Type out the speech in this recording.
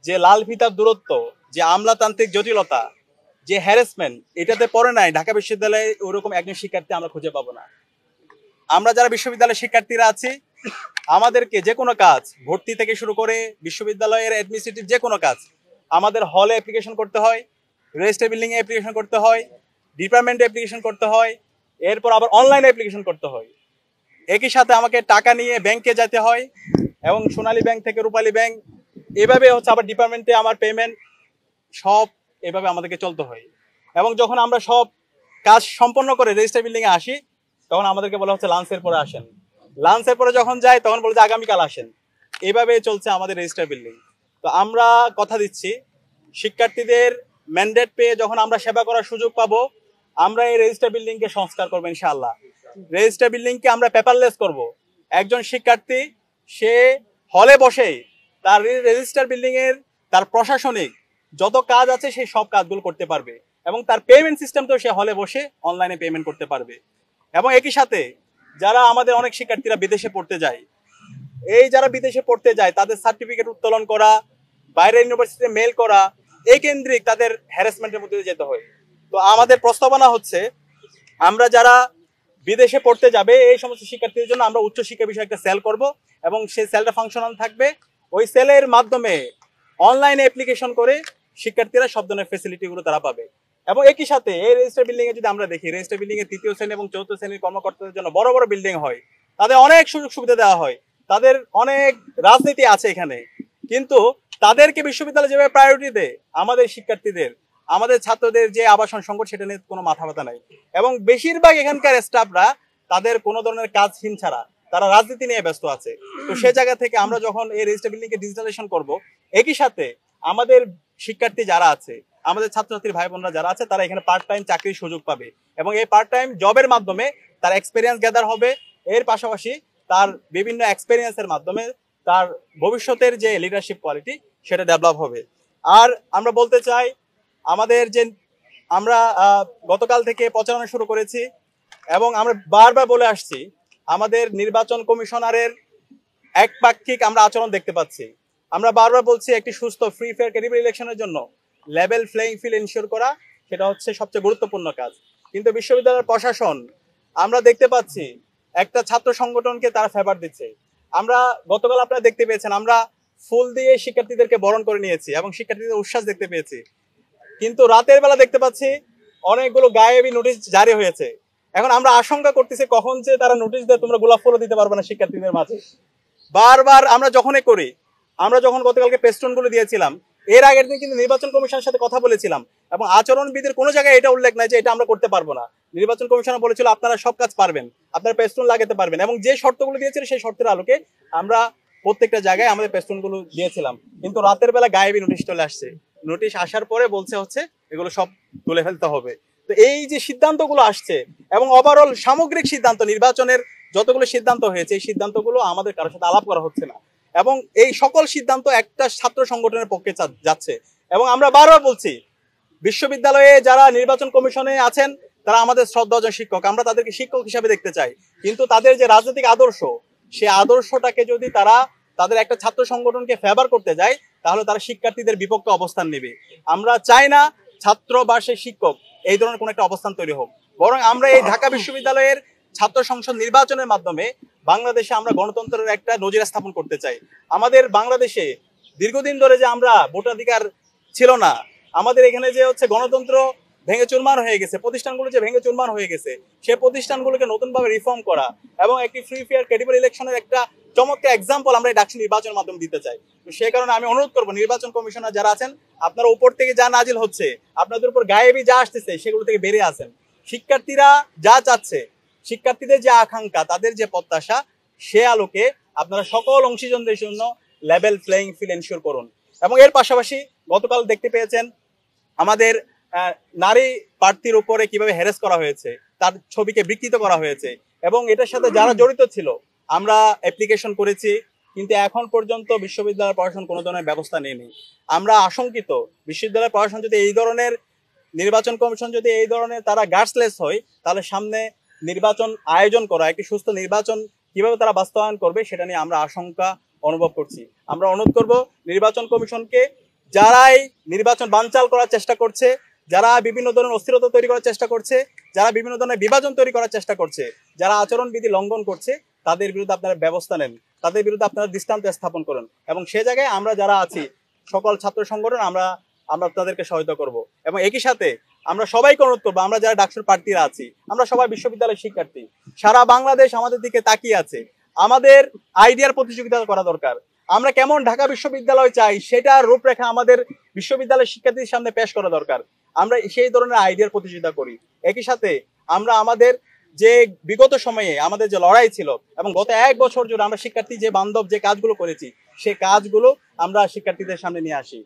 যে লাল ফিতার দূরত্ব, যে আমলাতান্ত্রিক জটিলতা, যে হ্যারাসমেন্ট, এটাতে পড়ে নাই ঢাকা বিশ্ববিদ্যালয়ে ওরকম একজন শিক্ষার্থী আমরা খুঁজে পাবো না। আমরা যারা বিশ্ববিদ্যালয়ের শিক্ষার্থীরা আছি, আমাদেরকে যে কোনো কাজ, ভর্তি থেকে শুরু করে বিশ্ববিদ্যালয়ের অ্যাডমিনিস্ট্রেটিভ যে কোনো কাজ, আমাদের হলে অ্যাপ্লিকেশন করতে হয়, রেজিস্টার বিল্ডিং এ অ্যাপ্লিকেশন করতে হয়, ডিপার্টমেন্টে অ্যাপ্লিকেশন করতে হয়, এরপর আবার অনলাইনে অ্যাপ্লিকেশন করতে হয়। একই সাথে আমাকে টাকা নিয়ে ব্যাংকে যেতে হয়, এবং সোনালী ব্যাংক থেকে রূপালী ব্যাংক, এভাবে হচ্ছে আবার ডিপার্টমেন্টে আমার পেমেন্ট, সব এভাবে আমাদেরকে চলতে হয়। এবং যখন আমরা সব কাজ সম্পন্ন করে রেজিস্টার বিল্ডিং এ আসি, তখন আমাদেরকে বলা হচ্ছে লাঞ্চের পরে আসেন। লাঞ্চের পরে যখন যাই তখন বলে যে আগামীকাল আসেন। এইভাবে চলছে আমাদের রেজিস্টার বিল্ডিং। তো আমরা কথা দিচ্ছি, শিক্ষার্থীদের ম্যান্ডেট পেয়ে যখন আমরা সেবা করার সুযোগ পাবো, আমরা এই রেজিস্টার বিল্ডিং কে সংস্কার করবো ইনশাআল্লাহ। রেজিস্টার বিল্ডিং কে আমরা পেপারলেস করব। একজন শিক্ষার্থী সে হলে বসেই তার রেজিস্টার বিল্ডিং এর তার প্রশাসনিক যত কাজ আছে সেই সব কাজগুলো করতে পারবে, এবং তার পেমেন্ট সিস্টেমটাও সে হলে বসে অনলাইনে পেমেন্ট করতে পারবে। এবং একই সাথে যারা আমাদের অনেক শিক্ষার্থীরা বিদেশে পড়তে যায়, এই যারা বিদেশে পড়তে যায় তাদের সার্টিফিকেট উত্তোলন করা, বাইরের ইউনিভার্সিটিতে মেল করা, এই কেন্দ্রিক তাদের হ্যারাসমেন্টের মধ্যে দিয়ে যেতে হয়। তো আমাদের প্রস্তাবনা হচ্ছে, আমরা যারা বিদেশে পড়তে যাবে এই সমস্ত শিক্ষার্থীদের জন্য আমরা উচ্চ শিক্ষা বিষয়ে একটা সেল করব, এবং সেই সেলটা ফাংশনাল থাকবে। ওই সেলের মাধ্যমে অনলাইনে অ্যাপ্লিকেশন করে শিক্ষার্থীরা সব ধরনের ফেসিলিটিগুলো তারা পাবে। এবং একই সাথে এই রেজিস্টার বিল্ডিং এ যদি আমরা দেখি, রেজিস্টার বিল্ডিং এর তৃতীয় শ্রেণী এবং চতুর্থ শ্রেণীর কর্মকর্তাদের জন্য বড় বড় বিল্ডিং হয়, তাদের অনেক সুযোগ সুবিধা দেওয়া হয়, তাদের অনেক রাজনীতি আছে এখানে, কিন্তু তাদেরকে বিশ্ববিদ্যালয় যেভাবে প্রায়োরিটি দেয়, আমাদের শিক্ষার্থীদের, আমাদের ছাত্রদের যে আবাসন সংকট, সেটা নিয়ে কোনো মাথা ব্যথা নাই। এবং বেশিরভাগ এখানকার স্টাফরা তাদের কোনো ধরনের কাজহীন ছাড়া তারা রাজনীতি নিয়ে ব্যস্ত আছে। তো সেই জায়গা থেকে আমরা যখন এই রেজিস্টার বিল্ডিং কে ডিজিটালাইজেশন করব, একই সাথে আমাদের শিক্ষার্থী যারা আছে, আমাদের ছাত্রছাত্রীর ভাই বোনরা যারা আছে, তারা এখানে পার্ট টাইম চাকরির সুযোগ পাবে, এবং এই পার্ট টাইম জবের মাধ্যমে তার এক্সপিরিয়েন্স গ্যাদার হবে। এর পাশাপাশি তার বিভিন্ন এক্সপিরিয়েন্সের মাধ্যমে তার ভবিষ্যতের যে লিডারশিপ কোয়ালিটি সেটা ডেভেলপ হবে। আর আমরা বলতে চাই, আমাদের যে আমরা গতকাল থেকে প্রচারণা শুরু করেছি, এবং আমরা বারবার বলে আসছি, আমাদের নির্বাচন কমিশনারের একপাক্ষিক আমরা আচরণ দেখতে পাচ্ছি। আমরা বারবার বলছি, একটি সুস্থ ফ্রি ফেয়ার ক্রেডিবল ইলেকশনের জন্য লেভেল প্লেইং ফিল্ড এনশিওর করা, সেটা হচ্ছে সবচেয়ে গুরুত্বপূর্ণ কাজ। কিন্তু বিশ্ববিদ্যালয়ের প্রশাসন, আমরা দেখতে পাচ্ছি একটা ছাত্র সংগঠনকে তারা ফেভার দিচ্ছে। আমরা গতকাল আপনারা দেখতে পেয়েছেন, আমরা ফুল দিয়ে শিক্ষার্থীদেরকে বরণ করে নিয়েছি এবং শিক্ষার্থীদের উচ্ছ্বাস দেখতে পেয়েছি। কিন্তু রাতের বেলা দেখতে পাচ্ছি অনেকগুলো গায়েবী নোটিশ জারি হয়েছে। এখন আমরা আশঙ্কা করতেছি কখন যে তারা নোটিশ দেয় তোমরা গোলাপ ফুলও দিতে পারবে না শিক্ষার্থীদের মাঝে। বারবার আমরা যখনই করি, আমরা যখন গতকালকে পেস্টন গুলো দিয়েছিলাম, এর আগের দিন কিন্তু নির্বাচন কমিশনের সাথে কথা বলেছিলাম, এবং আচরণবিধির কোনো জায়গায় এটা উল্লেখ নাই যে এটা আমরা করতে পারবো না। নির্বাচন কমিশনার বলেছিল আপনারা সব কাজ পারবেন, আপনারা পেস্টন লাগাতে পারবেন, এবং যে শর্তগুলো দিয়েছিল সেই শর্তের আলোকে আমরা প্রত্যেকটা জায়গায় আমাদের পেস্টন গুলো দিয়েছিলাম। কিন্তু রাতের বেলা গায়েবী নোটিশ চলে আসছে। নোটিশ আসার পরে বলছে হচ্ছে এগুলো সব তুলে ফেলতে হবে। তো এই যে সিদ্ধান্তগুলো আসছে, এবং ওভারঅল সামগ্রিক সিদ্ধান্ত, নির্বাচনের যতগুলো সিদ্ধান্ত হয়েছে, এই সিদ্ধান্তগুলো আমাদের কারোর সাথে আলাপ করা হচ্ছে না, এবং এই সকল সিদ্ধান্ত একটা ছাত্র সংগঠনের পক্ষে যাচ্ছে। এবং আমরা বারবার বলছি, বিশ্ববিদ্যালয়ে যারা নির্বাচন কমিশনে আছেন তারা আমাদের শ্রদ্ধাভাজন শিক্ষক, আমরা তাদেরকে শিক্ষক হিসাবে দেখতে চাই। কিন্তু তাদের যে রাজনৈতিক আদর্শ, সেই আদর্শটাকে যদি তারা তাদের একটা ছাত্র সংগঠনকে ফেভার করতে যায়, তাহলে তারা শিক্ষার্থীদের বিপক্ষে অবস্থান নেবে। আমরা চাই না ছাত্র বা সেই শিক্ষক এই ধরনের কোনো একটা অবস্থান তৈরি হোক, বরং আমরা এই ঢাকা বিশ্ববিদ্যালয়ের ছাত্র সংসদ নির্বাচনের মাধ্যমে বাংলাদেশে আমরা গণতন্ত্রের একটা নজির স্থাপন করতে চাই। আমাদের বাংলাদেশে দীর্ঘদিন ধরে যে আমরা ভোটাধিকার ছিল না, আমাদের এখানে যে হচ্ছে গণতন্ত্র ভেঙে চুরমার হয়ে গেছে, প্রতিষ্ঠানগুলো যে ভেঙে চুরমার হয়ে গেছে, সেই প্রতিষ্ঠানগুলোকে নতুনভাবে রিফর্ম করা এবং একটি ফ্রি ফেয়ার ক্রেডিবল ইলেকশনের একটা চমৎকার এক্সাম্পল আমরা এই ডাকসু নির্বাচনের মাধ্যমে দিতে চাই। তো সেই কারণে আমি অনুরোধ করবো, নির্বাচন কমিশনার যারা আছেন, আপনারা উপর থেকে যা নাজিল হচ্ছে, আপনাদের উপর গায়েবী যা আসতেছে, সেগুলো থেকে বেরিয়ে আসেন। শিক্ষার্থীরা যা চাচ্ছে, শিক্ষার্থীদের যে আকাঙ্ক্ষা, তাদের যে প্রত্যাশা, সে আলোকে আপনারা সকল অংশীজনদের জন্য লেভেল প্লেইং ফিল্ড এনশিওর করুন। এবং এর পাশাপাশি গতকাল দেখতে পেয়েছেন আমাদের নারী প্রার্থীর উপরে কিভাবে হ্যারাস করা হয়েছে, তার ছবিকে বিকৃত করা হয়েছে, এবং এটার সাথে যারা জড়িত ছিল আমরা অ্যাপ্লিকেশন করেছি, কিন্তু এখন পর্যন্ত বিশ্ববিদ্যালয় প্রশাসন কোনো ধরনের ব্যবস্থা নেয়নি। আমরা আশঙ্কিত, বিশ্ববিদ্যালয় প্রশাসন যদি এই ধরনের, নির্বাচন কমিশন যদি এই ধরনের তারা গার্ডসলেস হয়, তাহলে সামনে নির্বাচন আয়োজন করা, একটি সুস্থ নির্বাচন কিভাবে তারা বাস্তবায়ন করবে, সেটা নিয়ে আমরা আশঙ্কা অনুভব করছি। আমরা অনুরোধ করব নির্বাচন কমিশনকে যারাই নির্বাচন বানচাল করার চেষ্টা করছে, যারা বিভিন্ন ধরনের অস্থিরতা তৈরি করার চেষ্টা করছে, যারা বিভিন্ন ধরনের বিভাজন তৈরি করার চেষ্টা করছে, যারা আচরণবিধি লঙ্ঘন করছে, তাদের বিরুদ্ধে আপনারা ব্যবস্থা নেন, তাদের বিরুদ্ধে আপনারা দৃষ্টান্ত স্থাপন করুন। এবং সে জায়গায় আমরা যারা আছি সকল ছাত্র সংগঠন আমরা আমরা তাদেরকে সহায়তা করব। এবং একই সাথে আমরা সবাইকে অনুরোধ করবো, আমরা যারা ডাকসুর প্রার্থীরা আছি, আমরা সবাই বিশ্ববিদ্যালয়ের শিক্ষার্থী, সারা বাংলাদেশ আমাদের দিকে তাকিয়ে আছে। আমাদের আইডিয়ার প্রতিযোগিতা করা দরকার। আমরা কেমন ঢাকা বিশ্ববিদ্যালয় চাই সেটার রূপরেখা আমাদের বিশ্ববিদ্যালয়ের শিক্ষার্থীদের সামনে পেশ করা দরকার। আমরা সেই ধরনের আইডিয়ার প্রতিযোগিতা করি। একই সাথে আমরা আমাদের যে বিগত সময়ে আমাদের যে লড়াই ছিল এবং গত 1 বছর জুড়ে আমরা শিক্ষার্থী যে বান্ধব যে কাজগুলো করেছি, সেই কাজগুলো আমরা শিক্ষার্থীদের সামনে নিয়ে আসি।